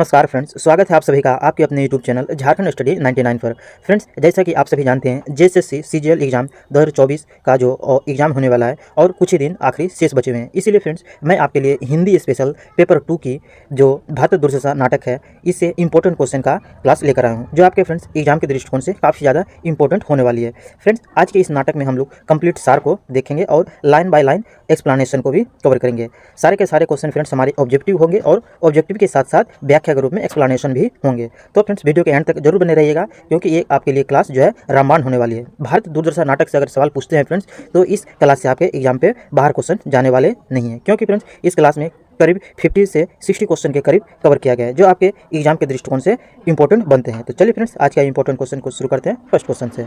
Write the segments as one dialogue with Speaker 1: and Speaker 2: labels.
Speaker 1: नमस्कार फ्रेंड्स, स्वागत है आप सभी का आपके अपने यूट्यूब चैनल झारखंड स्टडी 99 पर। फ्रेंड्स, जैसा कि आप सभी जानते हैं जेएसएससी सीजीएल एग्जाम 2024 का जो एग्जाम होने वाला है और कुछ ही दिन आखिरी शेष बचे हुए हैं। इसीलिए फ्रेंड्स मैं आपके लिए हिंदी स्पेशल पेपर 2 की जो भारत दुर्दशा नाटक है इससे इंपॉर्टेंट क्वेश्चन का क्लास लेकर आया हूँ, जो आपके फ्रेंड्स एग्जाम के दृष्टिकोण से काफ़ी ज़्यादा इंपॉर्टेंट होने वाली है। फ्रेंड्स, आज के इस नाटक में हम लोग कंप्लीट सार को देखेंगे और लाइन बाय लाइन एक्सप्लेनेशन को भी कवर करेंगे। सारे के सारे क्वेश्चन फ्रेंड्स हमारे ऑब्जेक्टिव होंगे और ऑब्जेक्टिव के साथ साथ व्याख्या के रूप में एक्सप्लेनेशन भी होंगे। तो फ्रेंड्स वीडियो के एंड तक जरूर बने रहिएगा, क्योंकि ये आपके लिए क्लास जो है रामबाण होने वाली है। भारत दुर्दशा नाटक से अगर सवाल पूछते हैं फ्रेंड्स, तो इस क्लास से आपके एग्जाम पे बाहर क्वेश्चन जाने वाले नहीं है, क्योंकि फ्रेंड्स इस क्लास में करीब 50 से 60 क्वेश्चन के करीब कवर किया गया है, जो आपके एग्जाम के दृष्टिकोण से इंपॉर्टेंट बनते हैं। तो चलिए फ्रेंड्स आज का इंपॉर्टेंट क्वेश्चन को शुरू करते हैं फर्स्ट क्वेश्चन से।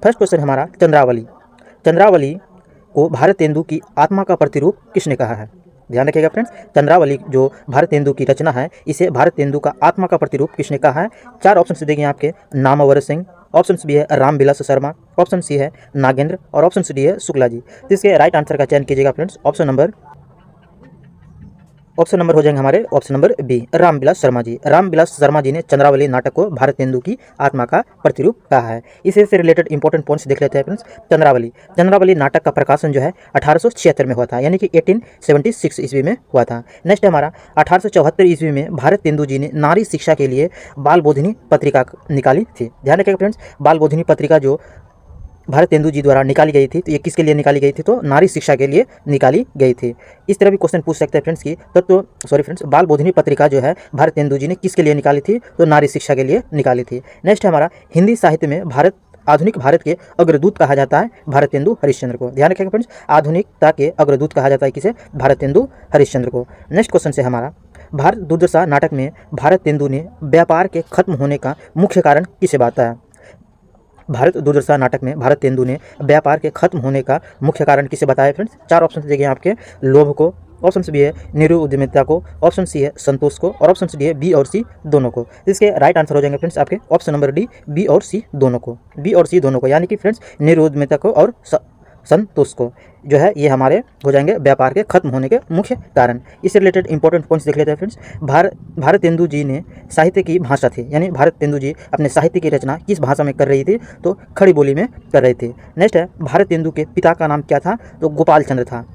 Speaker 1: फर्स्ट क्वेश्चन हमारा चंद्रावली। चंद्रावली को भारतेंदु की आत्मा का प्रतिरूप किसने कहा है? ध्यान रखिएगा फ्रेंड्स, चंद्रावली जो भारतेंदु की रचना है इसे भारतेंदु का आत्मा का प्रतिरूप किसने कहा है? चार ऑप्शन देंगे आपके, नामवर सिंह, ऑप्शन बी है रामविलास शर्मा, ऑप्शन सी है नागेंद्र और ऑप्शन डी है शुक्ला जी। तो इसके राइट आंसर का चयन कीजिएगा फ्रेंड्स। ऑप्शन नंबर हो जाएंगे हमारे option number B, Ramvilas Sharma ji. Ramvilas Sharma ji ने चंद्रावली नाटक को भारतेंदु की आत्मा का प्रतिरूप कहा है। इसी से रिलेटेड इंपॉर्टेंट पॉइंट्स देख लेते हैं फ्रेंड्स। चंद्रावली नाटक का प्रकाशन जो है 1876 में हुआ था, यानी कि 1876 ईस्वी में हुआ था। नेक्स्ट है हमारा 1874 ईस्वी में भारतेंदु जी ने नारी शिक्षा के लिए बाल बोधिनी पत्रिका निकाली थी। ध्यान रखिएगा फ्रेंड्स, बाल बोधिनी पत्रिका जो भारतेंदु जी द्वारा निकाली गई थी, तो ये किसके लिए निकाली गई थी? तो नारी शिक्षा के लिए निकाली गई थी। इस तरह भी क्वेश्चन पूछ सकते हैं फ्रेंड्स की बाल बोधिनी पत्रिका जो है भारतेंदु जी ने किसके लिए निकाली थी? तो नारी शिक्षा के लिए निकाली थी। नेक्स्ट है हमारा हिंदी साहित्य में आधुनिक भारत के अग्रदूत कहा जाता है भारतेंदु हरिश्चंद्र को। ध्यान रखिएगा फ्रेंड्स, आधुनिकता के अग्रदूत कहा जाता है किसे? भारतेंदु हरिश्चंद्र को। नेक्स्ट क्वेश्चन से हमारा भारत दुर्दशा नाटक में भारतेंदु ने व्यापार के खत्म होने का मुख्य कारण किसे बताया? भारत दुर्दशा नाटक में भारतेंदु ने व्यापार के खत्म होने का मुख्य कारण किसे बताया फ्रेंड्स? चार ऑप्शन देंगे आपके, लोभ को, ऑप्शन बी है निरुद्यमिता को, ऑप्शन सी है संतोष को और ऑप्शन डी है बी और सी दोनों को। इसके राइट आंसर हो जाएंगे फ्रेंड्स आपके ऑप्शन नंबर डी, बी और सी दोनों को, यानी कि फ्रेंड्स निरुद्यमिता को और संतोष को जो है ये हमारे हो जाएंगे व्यापार के खत्म होने के मुख्य कारण। इससे रिलेटेड इंपॉर्टेंट पॉइंट्स देख लेते हैं फ्रेंड्स। भारतेंदु जी ने साहित्य की भाषा थी, यानी भारतेंदु जी अपने साहित्य की रचना किस भाषा में कर रही थी? तो खड़ी बोली में कर रही थी। नेक्स्ट है भारतेंदु के पिता का नाम क्या था? तो गोपाल चंद्र था।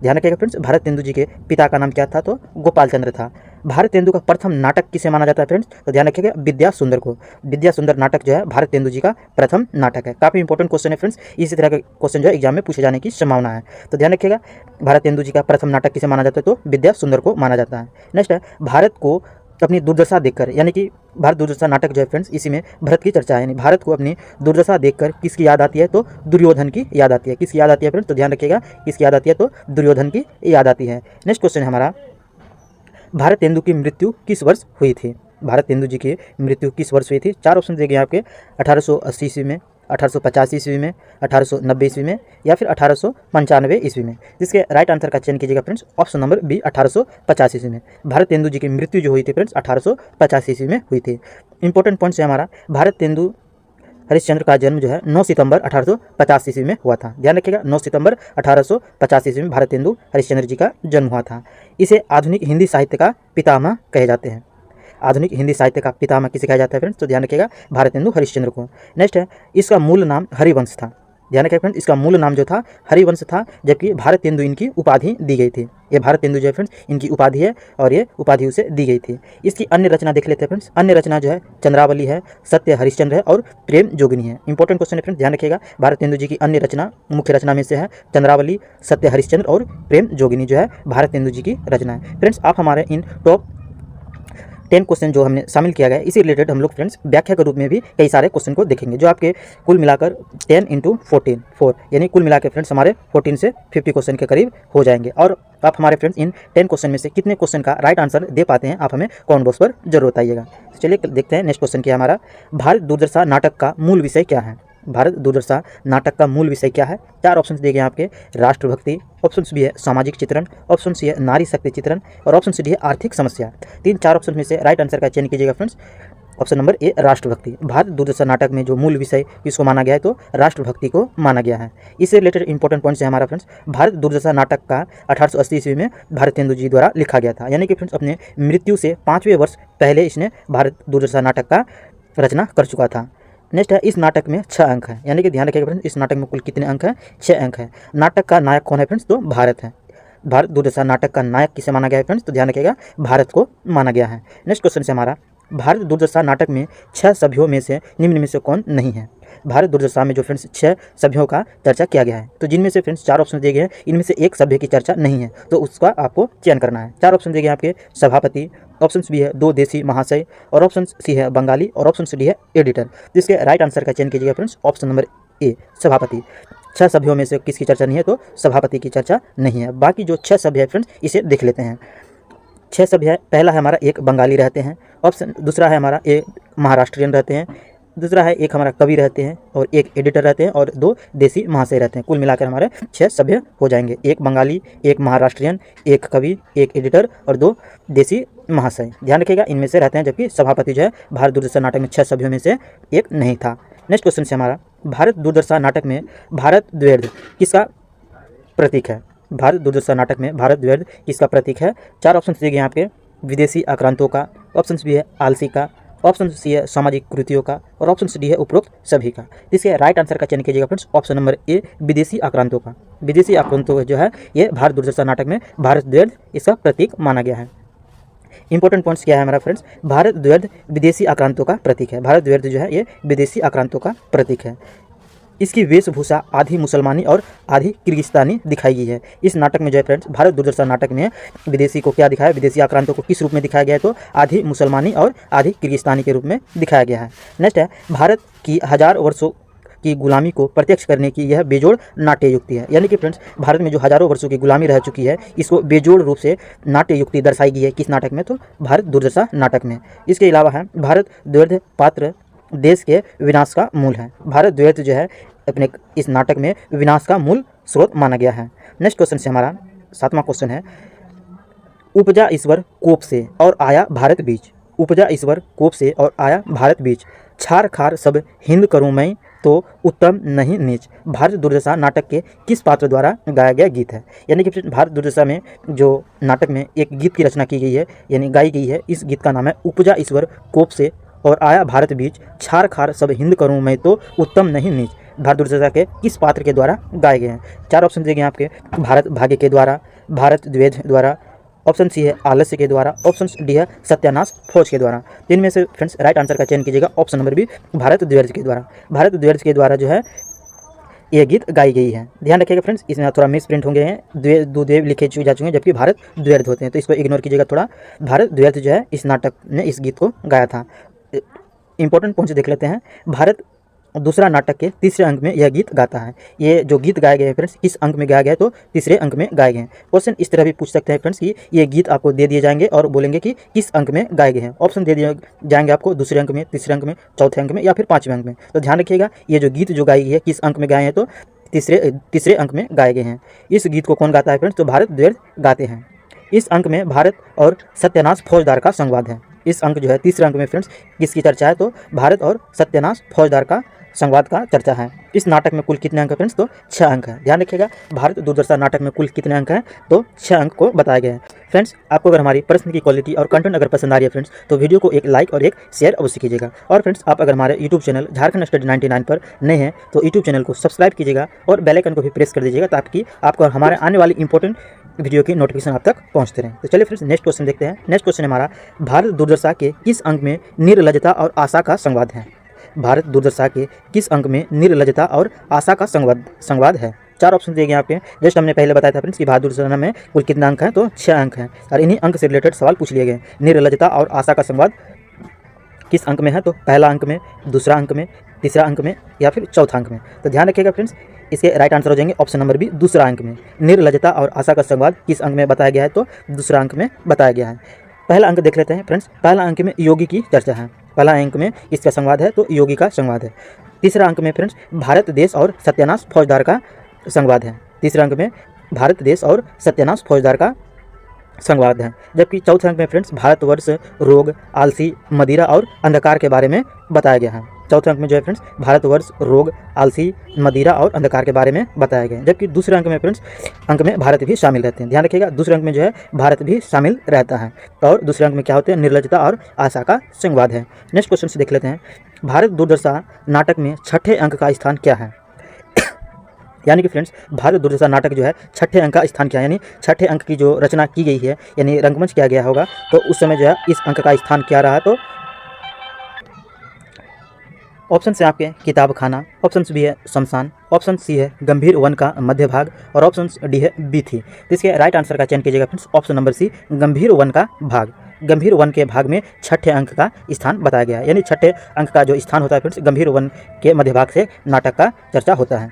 Speaker 1: ध्यान रखिएगा फ्रेंड्स, भारतेंदु जी के पिता का नाम क्या था? तो गोपाल चंद्र था। भारतेंदु का प्रथम नाटक किसे माना जाता है फ्रेंड्स? तो ध्यान रखिएगा विद्या सुंदर को। विद्या सुंदर नाटक जो है भारतेंदु जी का प्रथम नाटक है। काफ़ी इंपॉर्टेंट क्वेश्चन है फ्रेंड्स, इसी तरह के क्वेश्चन जो है एग्जाम में पूछे जाने की संभावना है। तो ध्यान रखिएगा भारतेंदु जी का प्रथम नाटक किसे माना जाता है? तो विद्या सुंदर को माना जाता है। नेक्स्ट है भारत को अपनी दुर्दशा देखकर, यानी कि भारत दुर्दशा नाटक जो है फ्रेंड्स इसी में भरत की चर्चा है, यानी भारत को अपनी दुर्दशा देखकर किसकी याद आती है? तो दुर्योधन की याद आती है। किसकी याद आती है फ्रेंड्स? तो ध्यान रखिएगा किसकी याद आती है? तो दुर्योधन की याद आती है। नेक्स्ट क्वेश्चन है हमारा भारतेंदु की मृत्यु किस वर्ष हुई थी? भारतेंदु जी की मृत्यु किस वर्ष हुई थी? चार ऑप्शन देंगे आपके, 1880 ईस्वी में, 1885 ईस्वी में, 1890 ईस्वी में या फिर 1895 ईस्वी में। जिसके राइट आंसर का चयन कीजिएगा फ्रेंड्स। ऑप्शन नंबर बी, 1885 ईस्वी में। भारतेंदु जी की मृत्यु जो हुई थी फ्रेंड्स 1885 ईस्वी में हुई थी। इंपॉर्टेंट पॉइंट्स है हमारा भारतेंदु हरिश्चंद्र का जन्म जो है 9 सितंबर 1850 ईस्वी में हुआ था। ध्यान रखिएगा 9 सितंबर 1850 ईस्वी में भारतेंदु हरिश्चंद्र जी का जन्म हुआ था। इसे आधुनिक हिंदी साहित्य का पितामह कहे जाते हैं। आधुनिक हिंदी साहित्य का पितामह किसे कहा जाता है फ्रेंड्स? तो ध्यान रखिएगा भारतेंदु हरिश्चंद्र को। नेक्स्ट है इसका मूल नाम हरिवंश था। ध्यान रखिएगा फ्रेंड्स, इसका मूल नाम जो था हरिवंश था, जबकि भारतेंदु इनकी उपाधि दी गई थी। ये भारतेंदु जो है फ्रेंड्स इनकी उपाधि है और ये उपाधि उसे दी गई थी। इसकी अन्य रचना देख लेते हैं फ्रेंड्स। अन्य रचना जो है चंद्रावली है, सत्य हरिश्चंद्र है और प्रेम जोगिनी है। इंपॉर्टेंट क्वेश्चन है फ्रेंड्स, ध्यान रखिएगा भारतेंदु जी की अन्य रचना, मुख्य रचना में से है चंद्रावली, सत्य हरिश्चंद्र और प्रेम जोगिनी जो है भारतेंदु जी की रचना है। फ्रेंड्स आप हमारे इन टॉप 10 क्वेश्चन जो हमने शामिल किया गया है, इसी रिलेटेड हम लोग फ्रेंड्स व्याख्या के रूप में भी कई सारे क्वेश्चन को देखेंगे, जो आपके कुल मिलाकर 10 × 14 4 यानी कुल मिलाकर फ्रेंड्स हमारे 14 से 50 क्वेश्चन के करीब हो जाएंगे। और आप हमारे फ्रेंड्स इन 10 क्वेश्चन में से कितने क्वेश्चन का राइट आंसर दे पाते हैं आप हमें कमेंट बॉक्स पर जरूर बताइएगा। चलिए देखते हैं नेक्स्ट क्वेश्चन क्या हमारा, भारत दुर्दशा नाटक का मूल विषय क्या है? भारत दुर्दशा नाटक का मूल विषय क्या है? चार ऑप्शन देंगे आपके, राष्ट्रभक्ति, ऑप्शन बी है सामाजिक चित्रण, ऑप्शन सी है नारी शक्ति चित्रण और ऑप्शन डी है आर्थिक समस्या। 3-4 ऑप्शन में से राइट आंसर का चयन कीजिएगा फ्रेंड्स। ऑप्शन नंबर ए राष्ट्रभक्ति। भारत दूरदर्शन नाटक में जो मूल विषय किसको माना गया है तो राष्ट्रभक्ति को माना गया है। इससे रिलेटेड इंपॉर्टेंट पॉइंट्स है हमारा फ्रेंड्स, भारत दूरदर्शन नाटक का 1880 ईस्वी में भारतेंदु जी द्वारा लिखा गया था, यानी कि फ्रेंड्स अपने मृत्यु से 5वें वर्ष पहले इसने भारत दूरदर्शन नाटक का रचना कर चुका था। नेक्स्ट है, इस नाटक में 6 अंक हैं, यानी कि ध्यान रखिएगा फ्रेंड्स, इस नाटक में कुल कितने अंक हैं? 6 अंक हैं। नाटक का नायक कौन है फ्रेंड्स? तो भारत है। भारत दूरदर्शन नाटक का नायक किसे माना गया है फ्रेंड्स? तो ध्यान रखिएगा, भारत को माना गया है। नेक्स्ट क्वेश्चन से हमारा, भारत दूरदर्शन नाटक में 6 सभ्यों में से निम्न में से कौन नहीं है? भारत दूरदर्शन में जो फ्रेंड्स 6 सभ्यों का चर्चा किया गया है, तो जिनमें से फ्रेंड्स 4 ऑप्शन दिए गए हैं, इनमें से एक सभ्य की चर्चा नहीं है, तो उसका आपको चयन करना है। 4 ऑप्शन दिए गए आपके, सभापति, ऑप्शन बी है 2 देसी महाशय, और ऑप्शन सी है बंगाली, और ऑप्शन डी है एडिटर। जिसके राइट आंसर का चयन कीजिएगा फ्रेंड्स, ऑप्शन नंबर ए सभापति। 6 सभ्यों में से किसकी चर्चा नहीं है? तो सभापति की चर्चा नहीं है। बाकी जो 6 सभ्य है फ्रेंड्स, इसे देख लेते हैं। 6 सभ्य है, पहला है हमारा एक बंगाली रहते हैं, ऑप्शन दूसरा है हमारा एक महाराष्ट्रियन रहते हैं, दूसरा है एक हमारा कवि रहते हैं, और एक एडिटर रहते हैं, और 2 देसी महाशय रहते हैं। कुल मिलाकर हमारे 6 सभ्य हो जाएंगे, एक बंगाली, एक महाराष्ट्रियन, एक कवि, एक एडिटर और 2 देसी महाशय। ध्यान रखिएगा, इनमें से रहते हैं, जबकि सभापति जो है भारत दूरदर्शन नाटक में 6 सभ्यों में से एक नहीं था। नेक्स्ट क्वेश्चन से हमारा, भारत दूरदर्शन नाटक में भारत द्वैध किसका प्रतीक है? भारत दूरदर्शन नाटक में भारत द्वैध किसका प्रतीक है? 4 ऑप्शन दिए गए हैं आपके, विदेशी आक्रांतों का, ऑप्शन बी है आलसी का, ऑप्शन सी है सामाजिक कृतियों का, और ऑप्शन डी है उपरोक्त सभी का। इसके राइट आंसर का चयन कीजिएगा फ्रेंड्स, ऑप्शन नंबर ए विदेशी आक्रांतों का। विदेशी आक्रांतों जो है ये भारत दूरदर्शन नाटक में भारत द्वैध इसका प्रतीक माना गया है। इंपॉर्टेंट पॉइंट्स क्या है हमारा फ्रेंड्स, भारत द्वैध विदेशी आक्रांतों का प्रतीक है। भारत द्वैध जो है ये विदेशी आक्रांतों का प्रतीक है। इसकी वेशभूषा आधी मुसलमानी और आधी किर्गिस्तानी दिखाई गई है। इस नाटक में जो है फ्रेंड्स, भारत दूरदर्शन नाटक में विदेशी को क्या दिखाया, विदेशी आक्रांतों को किस रूप में दिखाया गया है? तो आधी मुसलमानी और आधी किर्गिस्तानी के रूप में दिखाया गया है। नेक्स्ट है, भारत की 1000 वर्षों की गुलामी को प्रत्यक्ष करने की यह बेजोड़ नाट्य युक्ति है, यानी कि फ्रेंड्स भारत में जो हजारों वर्षों की गुलामी रह चुकी है, इसको बेजोड़ रूप से नाट्य युक्ति दर्शाई गई है। किस नाटक में? तो भारत दूरदर्शन नाटक में। इसके अलावा है, भारत द्वैध पात्र देश के विनाश का मूल है। भारत द्वैध जो है अपने इस नाटक में विनाश का मूल स्रोत माना गया है। नेक्स्ट क्वेश्चन से हमारा 7वां क्वेश्चन है, उपजा ईश्वर कोप से और आया भारत बीच। उपजा ईश्वर कोप से और आया भारत बीच, छार खार सब हिंद करूँ मैं तो उत्तम नहीं नीच। भारत दूरदर्शन नाटक के किस पात्र द्वारा गाया गया गीत है? यानी कि भारत दूरदर्शन में जो नाटक में एक गीत की रचना की गई है, यानी गाई गई है, इस गीत का नाम है उपजा ईश्वर कोप से और आया भारत बीच, छार खार सब हिंद करूँ मैं तो उत्तम नहीं नीच। भारत दूरदर्शन के किस पात्र के द्वारा गाए गए हैं? 4 ऑप्शन दिए गए आपके, भारत भाग्य के द्वारा, भारत द्वैध द्वारा, ऑप्शन सी है आलस्य के द्वारा, ऑप्शन डी है सत्यानाश फौज के द्वारा। इनमें से फ्रेंड्स राइट आंसर का चयन कीजिएगा, ऑप्शन नंबर बी भारत द्वैध के द्वारा। भारत द्वैध के द्वारा जो है ये गीत गाई गई है। ध्यान रखिएगा फ्रेंड्स, इसमें थोड़ा मिस प्रिंट होंगे हैं, दुदेव लिखे जा चुके हैं, जबकि भारत द्वैध होते हैं, तो इसको इग्नोर कीजिएगा थोड़ा। भारत द्वैध जो है इस नाटक ने इस गीत को गाया था। इंपॉर्टेंट पॉइंट देख लेते हैं, भारत दूसरा नाटक के तीसरे अंक में यह गीत गाता है। ये जो गीत गाए गए हैं फ्रेंड्स, किस अंक में गाया गया है? तो तीसरे अंक में गाए गए हैं। क्वेश्चन इस तरह भी पूछ सकते हैं फ्रेंड्स कि ये गीत आपको दे दिए जाएंगे और बोलेंगे कि किस अंक में गाए गए हैं। ऑप्शन दे दिए जाएंगे आपको, दूसरे अंक में, तीसरे अंक में, चौथे अंक में या फिर 5वें अंक में। तो ध्यान रखिएगा, ये जो गीत जो गाई गई है किस अंक में गाए हैं? तो तीसरे अंक में गाए गए हैं। इस गीत को कौन गाता है फ्रेंड्स? तो भारत द्वैध गाते हैं। इस अंक में भारत और सत्यानाश फौजदार का संवाद है। इस अंक जो है तीसरे अंक में फ्रेंड्स किसकी चर्चा है? तो भारत और सत्यानाश फौजदार का संवाद का चर्चा है। इस नाटक में कुल कितने अंक है फ्रेंड्स? तो 6 अंक है। ध्यान रखिएगा, भारत दूरदर्शन नाटक में कुल कितने अंक हैं? तो 6 अंक को बताए गए हैं। फ्रेंड्स आपको अगर हमारी प्रश्न की क्वालिटी और कंटेंट अगर पसंद आ रही है फ्रेंड्स, तो वीडियो को एक लाइक और एक शेयर अवश्य कीजिएगा। और फ्रेंड्स आप अगर हमारे यूट्यूब चैनल झारखंड स्टडी 99 पर नए हैं तो यूट्यूब चैनल को सब्सक्राइब कीजिएगा और बेल आइकन को भी प्रेस कर दीजिएगा, ताकि आपको हमारे आने वाली इंपॉर्टेंट वीडियो की नोटिफिकेशन आप तक पहुंचते रहें। तो चलिए फ्रेंड्स नेक्स्ट क्वेश्चन देखते हैं। नेक्स्ट क्वेश्चन हमारा, भारत दूरदर्शन के किस अंक में निर्लजता और आशा का संवाद है? भारत दूरदर्शन के किस अंक में निर्लजता और आशा का संवाद है? 4 ऑप्शन दिए गए आपके। जस्ट हमने पहले बताया था फ्रेंड्स कि भारत दूरदर्शन में कुल कितना अंक हैं? तो 6 अंक हैं, और इन्हीं अंक से रिलेटेड सवाल पूछ लिए गए। निर्लजता और आशा का संवाद किस अंक में है? तो पहला अंक में, दूसरा अंक में, तीसरा अंक में या फिर चौथा अंक में। तो ध्यान रखिएगा फ्रेंड्स, इसके राइट आंसर हो जाएंगे ऑप्शन नंबर बी दूसरा अंक में। निर्लजता और आशा का संवाद किस अंक में बताया गया है? तो दूसरा अंक में बताया गया है। पहला अंक देख लेते हैं फ्रेंड्स। पहला अंक में योगी की चर्चा है, पहला अंक में इसका संवाद है, तो योगी का संवाद है। तीसरा अंक में फ्रेंड्स भारत देश और सत्यानाश फौजदार का संवाद है। तीसरा अंक में भारत देश और सत्यानाश फौजदार का संवाद है। जबकि चौथे अंक में फ्रेंड्स भारतवर्ष, रोग, आलसी, मदिरा और अंधकार के बारे में बताया गया है। चौथे अंक में जो है फ्रेंड्स भारतवर्ष, रोग, आलसी, मदिरा और अंधकार के बारे में बताया गया है। जबकि दूसरे अंक में फ्रेंड्स अंक में भारत भी शामिल रहते हैं। ध्यान रखिएगा, दूसरे अंक में जो है भारत भी शामिल रहता है। और दूसरे अंक में क्या होते हैं? निर्लजता और आशा का संवाद है। नेक्स्ट क्वेश्चन से देख लेते हैं, भारत दुर्दशा नाटक में छठे अंक का स्थान क्या है? यानी कि फ्रेंड्स भारत दुर्दशा नाटक जो है छठे अंक का स्थान क्या है, यानी छठे अंक की जो रचना की गई है, यानी रंगमंच किया गया होगा, तो उस समय जो है इस अंक का स्थान क्या रहा? तो ऑप्शन से आपके किताब खाना, ऑप्शन बी है शमशान, ऑप्शन सी है गंभीर वन का मध्य भाग और ऑप्शन डी है बीथी। तो इसके राइट आंसर का चयन कीजिएगा फ्रेंड्स, ऑप्शन नंबर सी गंभीर वन का भाग। गंभीर वन के भाग में छठे अंक का स्थान बताया गया है, यानी छठे अंक का जो स्थान होता है फ्रेंड्स गंभीर वन के मध्य भाग से नाटक का चर्चा होता है।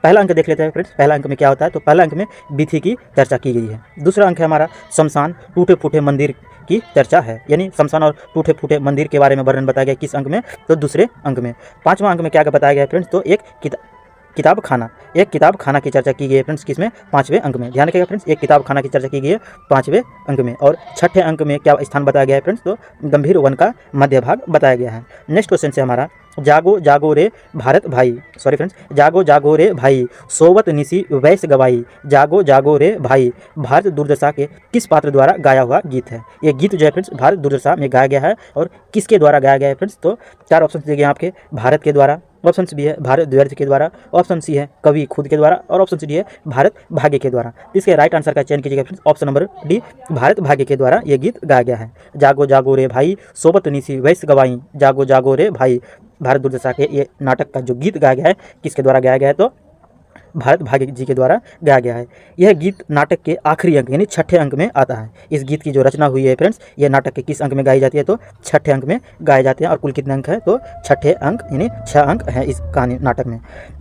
Speaker 1: पहला अंक देख लेते हैं फ्रेंड्स, पहला अंक में क्या होता है? तो पहला अंक में बीथी की चर्चा की गई है। दूसरा अंक है हमारा शमशान, टूटे फूटे मंदिर की चर्चा है, यानी शमशान और टूटे फूटे मंदिर के बारे में वर्णन बताया गया किस अंक में? तो दूसरे अंक में। पांचवा अंक में क्या बताया गया है फ्रेंड्स? तो एक किताब खाना, एक किताब खाना की चर्चा की गई है फ्रेंड्स किसमें? पांचवें अंक में। ध्यान रखिएगा फ्रेंड्स, एक किताब खाना की चर्चा की गई है पांचवें अंक में। और छठे अंक में क्या स्थान बताया गया है फ्रेंड्स? तो गंभीर वन का मध्य भाग बताया गया है। नेक्स्ट क्वेश्चन से हमारा, जागो जागो रे भारत भाई, सॉरी फ्रेंड्स, जागो जागो रे भाई सोवत निसी वैस गवाई, जागो जागो रे भाई भारत दुर्दशा के किस पात्र द्वारा गाया हुआ गीत है? ये गीत जो है फ्रेंड्स भारत दुर्दशा में गाया गया है और किसके द्वारा गाया गया है फ्रेंड्स? तो चार ऑप्शन दिए गए आपके, भारत के द्वारा, ऑप्शन बी है भारत द्व्यर्थ के द्वारा, ऑप्शन सी है कवि खुद के द्वारा और ऑप्शन डी है भारत भाग्य के द्वारा। इसके राइट आंसर का चयन कीजिएगा friends, option number D Bharat भाग्य के द्वारा ये गीत गाया गया है। जागो जागो रे भाई सोबत निसी वैस गवाई, जागो जागो रे भाई भारत दुर्दशा के ये नाटक का जो गीत गाया गया है किसके द्वारा गाया गया है? तो भारत भाग्य जी के द्वारा गाया गया है। यह गीत नाटक के आखिरी अंक यानी छठे अंक में आता है। इस गीत की जो रचना हुई है फ्रेंड्स, यह नाटक के किस अंक में गाई जाती है? तो छठे अंक में गाए जाते हैं। और कुल कितने अंक है? तो छठे अंक, यानी 6 अंक हैं इस कहानी नाटक में।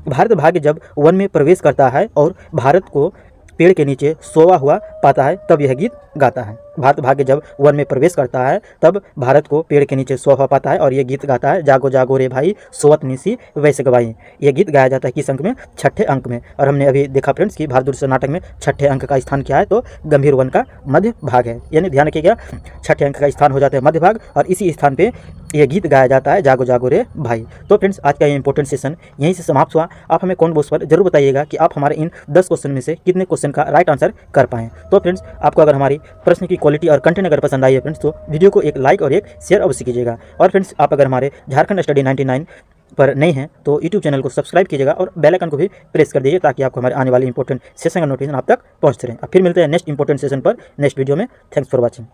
Speaker 1: भारत भाग्य जब वन में प्रवेश करता है और भारत को पेड़ के नीचे सोवा हुआ पाता है तब यह गीत गाता है। भारत भाग्य जब वन में प्रवेश करता है तब भारत को पेड़ के नीचे सोवा हुआ पाता है और ये गीत गाता है, जागो जागो रे भाई सोवत निसी वैसे गवाई। ये गीत गाया जाता है किस अंक में? छठे अंक में। और हमने अभी देखा फ्रेंड्स कि भारत दुर्दशा नाटक में छठे अंक का स्थान क्या है? तो गंभीर वन का मध्य भाग है। यानी ध्यान रखिएगा, छठे अंक का स्थान हो जाता है मध्य भाग और इसी स्थान पे यह गीत गाया जाता है, जागो जागो रे भाई। तो फ्रेंड्स आज का ये इंपॉर्टेंट सेशन यहीं से समाप्त हुआ। आप हमें कमेंट बॉक्स पर जरूर बताइएगा कि आप हमारे इन 10 क्वेश्चन में से कितने क्वेश्चन का राइट आंसर कर पाएँ। तो फ्रेंड्स आपको अगर हमारी प्रश्न की क्वालिटी और कंटेंट अगर पसंद आई है फ्रेंड्स तो वीडियो को एक लाइक और एक शेयर अवश्य कीजिएगा। और फ्रेंड्स आप अगर हमारे झारखंड स्टडी 99 पर नए हैं तो यूट्यूब चैनल को सब्सक्राइब कीजिएगा और बेल आइकन को भी प्रेस कर दीजिए ताकि आपको हमारे आने वाले इंपॉर्टेंट सेशन का नोटिफिकेशन आप तक पहुंचते रहे। अब फिर मिलते हैं नेक्स्ट इंपॉर्टेंट सेशन पर नेक्स्ट वीडियो में। Thanks for watching.